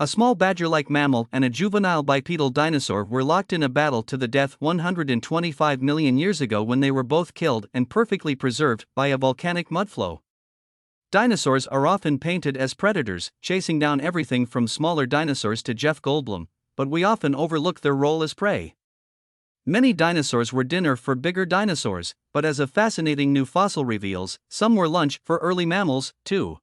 A small badger-like mammal and a juvenile bipedal dinosaur were locked in a battle to the death 125 million years ago when they were both killed and perfectly preserved by a volcanic mudflow. Dinosaurs are often painted as predators, chasing down everything from smaller dinosaurs to Jeff Goldblum, but we often overlook their role as prey. Many dinosaurs were dinner for bigger dinosaurs, but as a fascinating new fossil reveals, some were lunch for early mammals, too.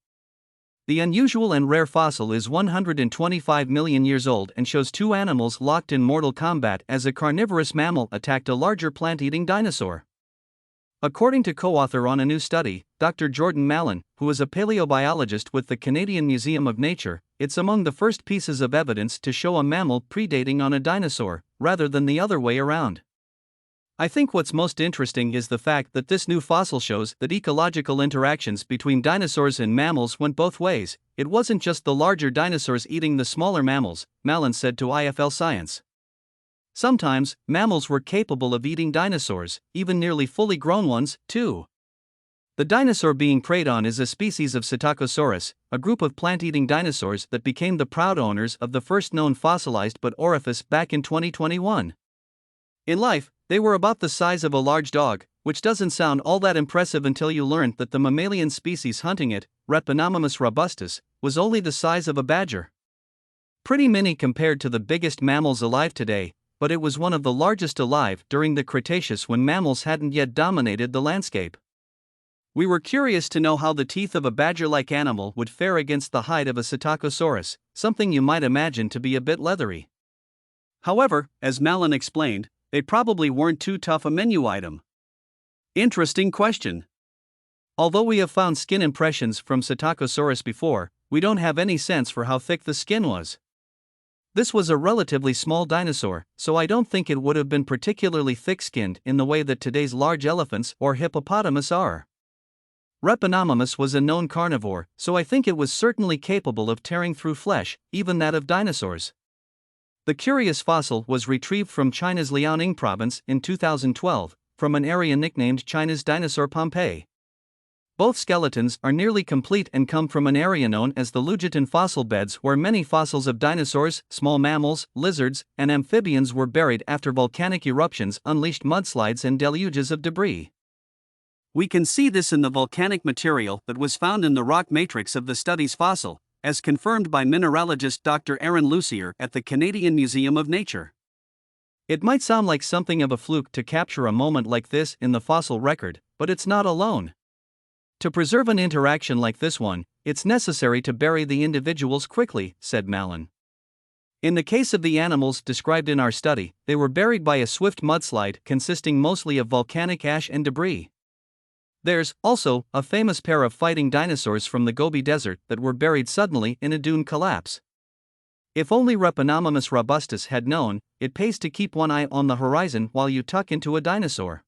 The unusual and rare fossil is 125 million years old and shows two animals locked in mortal combat as a carnivorous mammal attacked a larger plant-eating dinosaur. According to co-author on a new study, Dr. Jordan Mallon, who is a paleobiologist with the Canadian Museum of Nature, it's among the first pieces of evidence to show a mammal predating on a dinosaur, rather than the other way around. I think what's most interesting is the fact that this new fossil shows that ecological interactions between dinosaurs and mammals went both ways. It wasn't just the larger dinosaurs eating the smaller mammals, Mallon said to IFL Science. Sometimes, mammals were capable of eating dinosaurs, even nearly fully grown ones, too. The dinosaur being preyed on is a species of Psittacosaurus, a group of plant-eating dinosaurs that became the proud owners of the first known fossilized but orifice back in 2021. In life, they were about the size of a large dog, which doesn't sound all that impressive until you learn that the mammalian species hunting it, Repenomamus robustus, was only the size of a badger. Pretty mini compared to the biggest mammals alive today, but it was one of the largest alive during the Cretaceous when mammals hadn't yet dominated the landscape. We were curious to know how the teeth of a badger-like animal would fare against the hide of a Psittacosaurus, something you might imagine to be a bit leathery. However, as Mallon explained, they probably weren't too tough a menu item. Interesting question. Although we have found skin impressions from Psittacosaurus before, we don't have any sense for how thick the skin was. This was a relatively small dinosaur, so I don't think it would have been particularly thick-skinned in the way that today's large elephants or hippopotamus are. Repenomamus was a known carnivore, so I think it was certainly capable of tearing through flesh, even that of dinosaurs. The curious fossil was retrieved from China's Liaoning province in 2012, from an area nicknamed China's dinosaur Pompeii. Both skeletons are nearly complete and come from an area known as the Liujitun fossil beds, where many fossils of dinosaurs, small mammals, lizards, and amphibians were buried after volcanic eruptions unleashed mudslides and deluges of debris. We can see this in the volcanic material that was found in the rock matrix of the study's fossil, as confirmed by mineralogist Dr. Aaron Lucier at the Canadian Museum of Nature. It might sound like something of a fluke to capture a moment like this in the fossil record, but it's not alone. To preserve an interaction like this one, it's necessary to bury the individuals quickly, said Mallon. In the case of the animals described in our study, they were buried by a swift mudslide consisting mostly of volcanic ash and debris. There's, also, a famous pair of fighting dinosaurs from the Gobi Desert that were buried suddenly in a dune collapse. If only Repenomamus robustus had known, it pays to keep one eye on the horizon while you tuck into a dinosaur.